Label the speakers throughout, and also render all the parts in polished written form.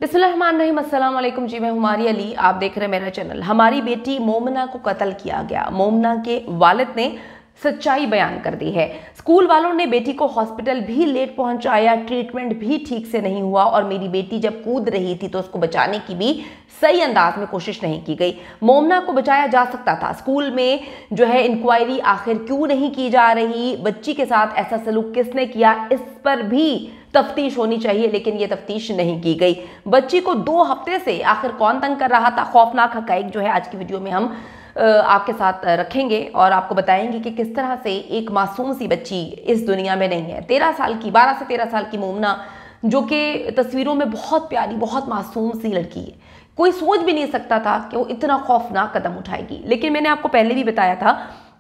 Speaker 1: बिस्मिल्लाहिर्रहमानिर्रहीम, अस्सलाम वालेकुम जी। मैं हुमारी अली, आप देख रहे हैं मेरा चैनल। हमारी बेटी मोमना को कत्ल किया गया। मोमना के वालिद ने सच्चाई बयान कर दी है। स्कूल वालों ने बेटी को हॉस्पिटल भी लेट पहुंचाया, ट्रीटमेंट भी ठीक से नहीं हुआ और मेरी बेटी जब कूद रही थी तो उसको बचाने की भी सही अंदाज में कोशिश नहीं की गई। मोमना को बचाया जा सकता था। स्कूल में जो है इंक्वायरी आखिर क्यों नहीं की जा रही, बच्ची के साथ ऐसा सलूक किसने किया, इस पर भी तफ्तीश होनी चाहिए, लेकिन ये तफ्तीश नहीं की गई। बच्ची को 2 हफ्ते से आखिर कौन तंग कर रहा था, खौफनाक हकाइक जो है आज की वीडियो में हम आपके साथ रखेंगे और आपको बताएंगे कि किस तरह से एक मासूम सी बच्ची इस दुनिया में नहीं है। 13 साल की, 12 से 13 साल की मोमना, जो कि तस्वीरों में बहुत प्यारी, बहुत मासूम सी लड़की है। कोई सोच भी नहीं सकता था कि वो इतना खौफनाक कदम उठाएगी। लेकिन मैंने आपको पहले भी बताया था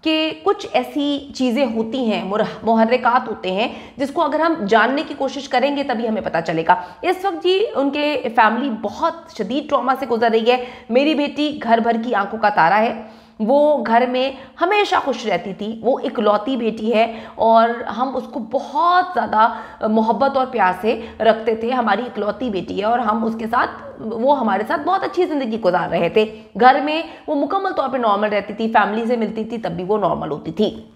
Speaker 1: कि कुछ ऐसी चीज़ें होती हैं, मुहर्रिकात होते हैं, जिसको अगर हम जानने की कोशिश करेंगे तभी हमें पता चलेगा। इस वक्त जी उनके फैमिली बहुत शदीद ट्रॉमा से गुजर रही है। मेरी बेटी घर भर की आंखों का तारा है। वो घर में हमेशा खुश रहती थी। वो इकलौती बेटी है और हम उसको बहुत ज़्यादा मोहब्बत और प्यार से रखते थे। हमारी इकलौती बेटी है और हम उसके साथ, वो हमारे साथ बहुत अच्छी ज़िंदगी गुजार रहे थे। घर में वो मुकम्मल तौर पे नॉर्मल रहती थी, फैमिली से मिलती थी तब भी वो नॉर्मल होती थी।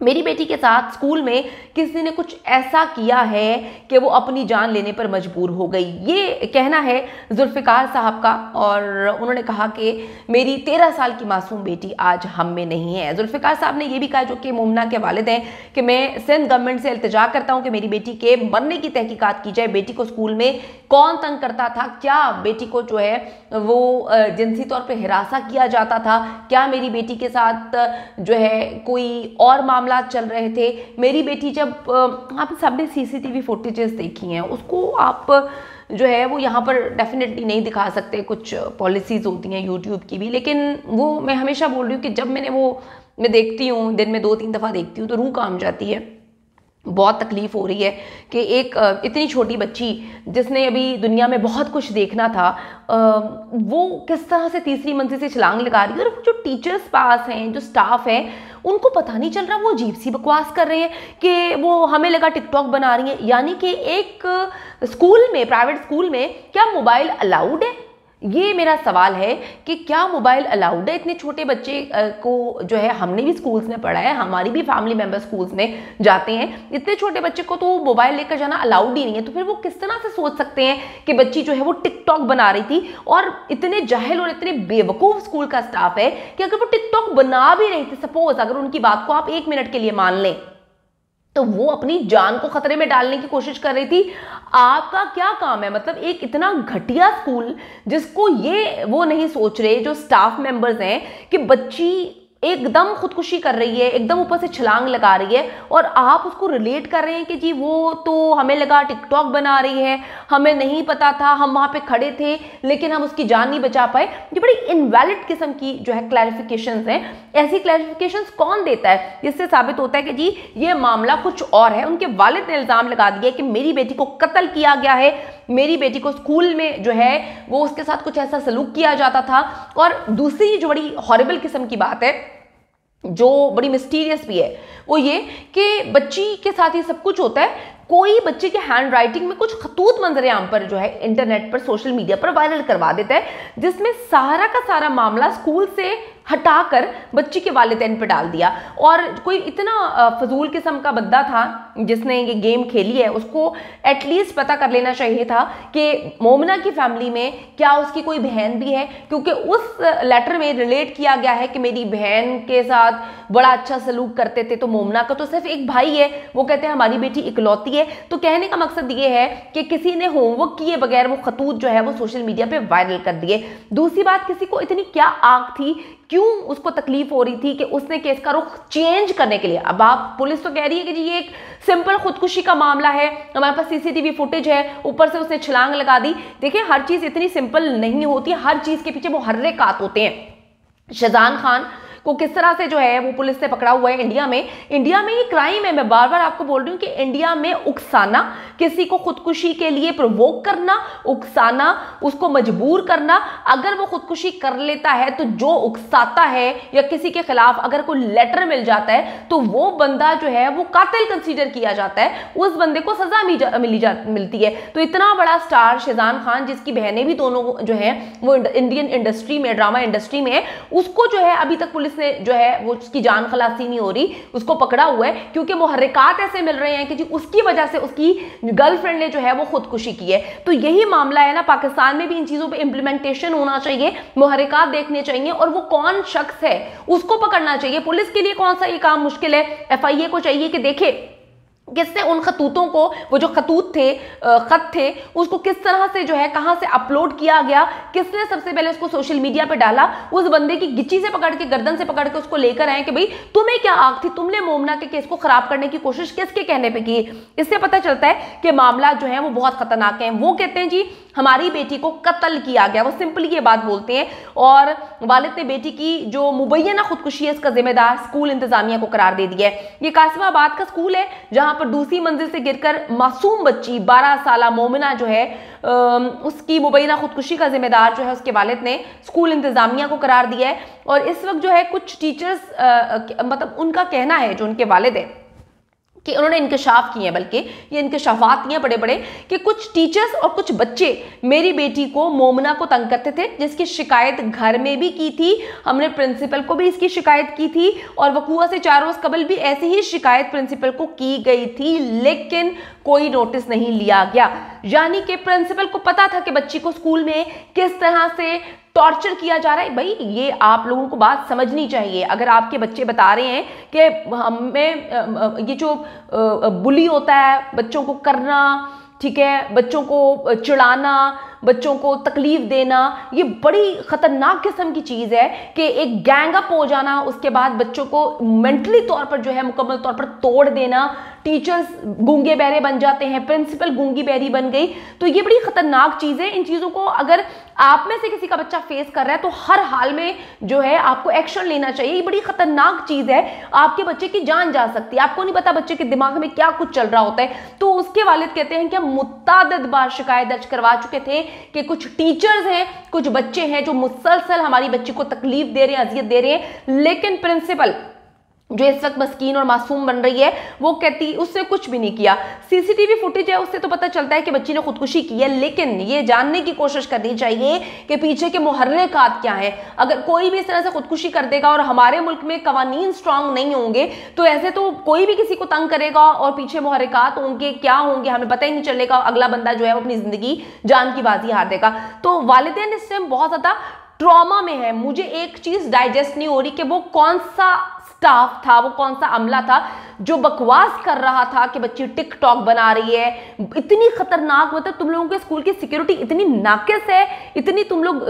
Speaker 1: मेरी बेटी के साथ स्कूल में किसी ने कुछ ऐसा किया है कि वो अपनी जान लेने पर मजबूर हो गई, ये कहना है जुल्फ़िकार साहब का। और उन्होंने कहा कि मेरी 13 साल की मासूम बेटी आज हम में नहीं है। जुल्फ़िकार साहब ने यह भी कहा, जो कि मोमना के वालिद हैं, कि मैं सिंध गवर्नमेंट से इल्तिजा करता हूं कि मेरी बेटी के मरने की तहकीकात की जाए। बेटी को स्कूल में कौन तंग करता था, क्या बेटी को जो है वो जिनसी तौर पर हिरासा किया जाता था, क्या मेरी बेटी के साथ जो है कोई और मामला चल रहे थे। मेरी बेटी जब, आप सबने सीसीटीवी फुटेजेस देखी हैं, उसको आप जो है वो यहाँ पर डेफिनेटली नहीं दिखा सकते, कुछ पॉलिसीज़ होती हैं यूट्यूब की भी। लेकिन वो मैं हमेशा बोल रही हूँ कि जब मैं देखती हूँ, दिन में 2-3 दफ़ा देखती हूँ तो रूह काम जाती है। बहुत तकलीफ हो रही है कि एक इतनी छोटी बच्ची जिसने अभी दुनिया में बहुत कुछ देखना था, वो किस तरह से तीसरी मंजिल से छलांग लगा रही है। और जो टीचर्स पास हैं, जो स्टाफ हैं, उनको पता नहीं चल रहा, वो अजीब सी बकवास कर रहे हैं कि वो हमें लगा टिकटॉक बना रही हैं। यानी कि एक स्कूल में, प्राइवेट स्कूल में क्या मोबाइल अलाउड है? ये मेरा सवाल है कि क्या मोबाइल अलाउड है इतने छोटे बच्चे को? जो है हमने भी स्कूल्स में पढ़ा है, हमारी भी फैमिली मेंबर स्कूल्स में जाते हैं। इतने छोटे बच्चे को तो मोबाइल लेकर जाना अलाउड ही नहीं है। तो फिर वो किस तरह से सोच सकते हैं कि बच्ची जो है वो टिकटॉक बना रही थी? और इतने जाहिल और इतने बेवकूफ़ स्कूल का स्टाफ है कि अगर वो टिकटॉक बना भी रही थी, सपोज अगर उनकी बात को आप 1 मिनट के लिए मान लें, तो वो अपनी जान को खतरे में डालने की कोशिश कर रही थी। आपका क्या काम है? मतलब एक इतना घटिया स्कूल जिसको ये वो नहीं सोच रहे, जो स्टाफ मेंबर्स हैं, कि बच्ची एकदम खुदकुशी कर रही है, एकदम ऊपर से छलांग लगा रही है, और आप उसको रिलेट कर रहे हैं कि जी वो तो हमें लगा टिकटॉक बना रही है, हमें नहीं पता था, हम वहां पे खड़े थे लेकिन हम उसकी जान नहीं बचा पाए। ये बड़ी इनवैलिड किस्म की जो है क्लैरिफिकेशंस हैं। ऐसी क्लैरिफिकेशंस कौन देता है? जिससे साबित होता है कि जी ये मामला कुछ और है। उनके वालिद ने इल्जाम लगा दिया कि मेरी बेटी को कत्ल किया गया है, मेरी बेटी को स्कूल में जो है वो उसके साथ कुछ ऐसा सलूक किया जाता था। और दूसरी जो बड़ी हॉरिबल किस्म की बात है, जो बड़ी मिस्टीरियस भी है, वो ये कि बच्ची के साथ ये सब कुछ होता है। कोई बच्चे के हैंड राइटिंग में कुछ खतूत मंजरे आम पर जो है इंटरनेट पर, सोशल मीडिया पर वायरल करवा देता है, जिसमें सारा का सारा मामला स्कूल से हटाकर बच्ची के वालिदैन पे डाल दिया। और कोई इतना फजूल किस्म का बंदा था जिसने ये गेम खेली है, उसको एटलीस्ट पता कर लेना चाहिए था कि मोमना की फैमिली में क्या उसकी कोई बहन भी है, क्योंकि उस लेटर में रिलेट किया गया है कि मेरी बहन के साथ बड़ा अच्छा सलूक करते थे। तो मोमना का तो सिर्फ एक भाई है, वो कहते हैं हमारी बेटी इकलौती है। तो कहने का मकसद ये है कि किसी ने होमवर्क किए बगैर वो खतूत जो है वो सोशल मीडिया पे वायरल कर दिए। दूसरी बात, किसी को इतनी क्या आग थी, क्यों उसको तकलीफ हो रही थी कि उसने केस का रुख चेंज करने के लिए? अब आप, पुलिस तो कह रही है कि जी ये एक सिंपल खुदकुशी का मामला है, हमारे पास सीसीटीवी फुटेज है, ऊपर से उसने छलांग लगा दी। देखिए, हर चीज इतनी सिंपल नहीं होती, हर चीज के पीछे मुहर्रिकात होते हैं। शाहजहान खान को किस तरह से जो है वो पुलिस ने पकड़ा हुआ है इंडिया में ये क्राइम है। मैं बार बार आपको बोल रही हूँ कि इंडिया में उकसाना, किसी को खुदकुशी के लिए प्रोवोक करना, उकसाना, उसको मजबूर करना, अगर वो खुदकुशी कर लेता है तो जो उकसाता है या किसी के खिलाफ अगर कोई लेटर मिल जाता है तो वो बंदा जो है वो कातिल कंसीडर किया जाता है, उस बंदे को सजा मिलती है। तो इतना बड़ा स्टार शेजान खान, जिसकी बहनें भी दोनों जो है वो इंडियन इंडस्ट्री में, ड्रामा इंडस्ट्री में है, उसको जो है अभी तक पुलिस ने जो है वो उसकी जान खलासी नहीं हो रही, उसको पकड़ा हुआ है क्योंकि मुहर्रिकात ऐसे मिल रहे हैं कि जी उसकी वजह से उसकी गर्लफ्रेंड ने जो है वो खुदकुशी की है। तो यही मामला है ना, पाकिस्तान में भी इन चीजों पे इंप्लीमेंटेशन होना चाहिए, मुहर्रिकात देखने चाहिए और वो कौन शख्स है उसको पकड़ना चाहिए। पुलिस के लिए कौन सा ये काम मुश्किल है, एफआईए को चाहिए कि देखे किसने उन खतूतों को, वो जो खतूत थे, खत थे, उसको किस तरह से जो है कहां से अपलोड किया गया, किसने सबसे पहले उसको सोशल मीडिया पे डाला, उस बंदे की गिच्ची से पकड़ के, गर्दन से पकड़ के उसको लेकर आए कि भाई तुम्हें क्या आग थी, तुमने मोमना के केस को खराब करने की कोशिश किसके कहने पे की। इससे पता चलता है कि मामला जो है वो बहुत खतरनाक है। वो कहते हैं जी हमारी बेटी को कत्ल किया गया, वो सिंपली ये बात बोलते हैं, और वालिद ने बेटी की जो मुबैना खुदकुशी है इसका जिम्मेदार स्कूल इंतजामिया को करार दे दिया है। ये कासिमाबाद का स्कूल है जहां पर दूसरी मंजिल से गिरकर मासूम बच्ची 12 साला मोमिना जो है उसकी मुबैना खुदकुशी का जिम्मेदार जो है उसके वालिद ने स्कूल इंतजामिया को करार दिया है। और इस वक्त जो है कुछ टीचर्स मतलब उनका कहना है, जो उनके वालिद है, कि उन्होंने इंकशाफ किए हैं, बल्कि ये इंकशाफात किए बड़े बड़े, कि कुछ टीचर्स और कुछ बच्चे मेरी बेटी को, मोमना को तंग करते थे, जिसकी शिकायत घर में भी की थी, हमने प्रिंसिपल को भी इसकी शिकायत की थी और वकूआ से 4 रोज कबल भी ऐसी ही शिकायत प्रिंसिपल को की गई थी, लेकिन कोई नोटिस नहीं लिया गया। यानी कि प्रिंसिपल को पता था कि बच्ची को स्कूल में किस तरह से टॉर्चर किया जा रहा है। भाई ये आप लोगों को बात समझनी चाहिए। अगर आपके बच्चे बता रहे हैं कि हमें ये जो बुली होता है, बच्चों को करना, ठीक है, बच्चों को चिढ़ाना, बच्चों को तकलीफ देना, ये बड़ी खतरनाक किस्म की चीज है कि एक गैंग अप हो जाना, उसके बाद बच्चों को मेंटली तौर पर जो है मुकम्मल तौर पर तोड़ देना, टीचर्स गूंगे बहरे बन जाते हैं, प्रिंसिपल गूंगी बहरी बन गई। तो ये बड़ी खतरनाक चीज है। इन चीजों को अगर आप में से किसी का बच्चा फेस कर रहा है तो हर हाल में जो है आपको एक्शन लेना चाहिए। ये बड़ी खतरनाक चीज है, आपके बच्चे की जान जा सकती है, आपको नहीं पता बच्चे के दिमाग में क्या कुछ चल रहा होता है। तो उसके वालिद कहते हैं कि हम मुत्तादिद बार शिकायत दर्ज करवा चुके थे कि कुछ टीचर्स हैं, कुछ बच्चे हैं जो मुसलसल हमारी बच्ची को तकलीफ दे रहे हैं, अजियत दे रहे हैं, लेकिन प्रिंसिपल जो इस वक्त मस्कीन और मासूम बन रही है वो कहती उसने कुछ भी नहीं किया। सीसीटीवी फुटेज है, उससे तो पता चलता है कि बच्ची ने खुदकुशी की है, लेकिन ये जानने की कोशिश करनी चाहिए कि पीछे के मुहर्रिकात क्या हैं। अगर कोई भी इस तरह से खुदकुशी कर देगा और हमारे मुल्क में कवानीन स्ट्रांग नहीं होंगे तो ऐसे तो कोई भी किसी को तंग करेगा और पीछे मुहर्रिकात होंगे, क्या होंगे हमें पता ही नहीं चलेगा, अगला बंदा जो है वो अपनी जिंदगी जान की बाजी हार देगा। तो वालिदैन इस टाइम बहुत ज्यादा ट्रॉमा में है। मुझे एक चीज डाइजेस्ट नहीं हो रही कि वो कौन सा स्टाफ था, वो कौन सा अमला था जो बकवास कर रहा था कि बच्ची टिकटॉक बना रही है। इतनी खतरनाक, मतलब तुम लोगों के स्कूल की सिक्योरिटी इतनी नाकिस है, इतनी तुम लोग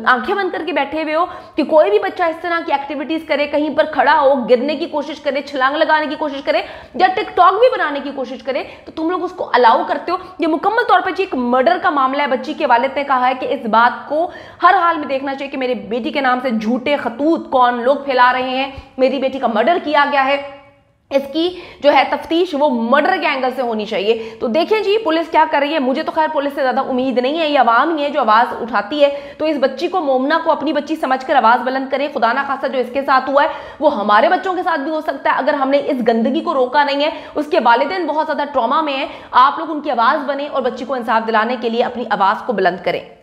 Speaker 1: आंखें बंद करके बैठे हुए हो कि कोई भी बच्चा इस तरह की एक्टिविटीज करे, कहीं पर खड़ा हो, गिरने की कोशिश करे, छलांग लगाने की कोशिश करे या टिकटॉक भी बनाने की कोशिश करे तो तुम लोग उसको अलाउ करते हो। ये मुकम्मल तौर पर एक मर्डर का मामला है। बच्ची के वालिद ने कहा है कि इस बात को हर हाल में देखना चाहिए कि मेरी बेटी के नाम से झूठे खतूत कौन लोग फैला रहे हैं, मेरी बेटी का मर्डर किया गया है, इसकी जो है तफ्तीश वो मर्डर के एंगल से होनी चाहिए। तो देखें जी पुलिस क्या कर रही है। मुझे तो खैर पुलिस से ज्यादा उम्मीद नहीं है, ये आवाम ही है जो आवाज उठाती है। तो इस बच्ची को, मोमना को अपनी बच्ची समझकर आवाज बुलंद करें। खुदा ना खासा जो इसके साथ हुआ है वो हमारे बच्चों के साथ भी हो सकता है अगर हमने इस गंदगी को रोका नहीं है। उसके वालिदैन बहुत ज्यादा ट्रॉमा में है। आप लोग उनकी आवाज बने और बच्ची को इंसाफ दिलाने के लिए अपनी आवाज को बुलंद करें।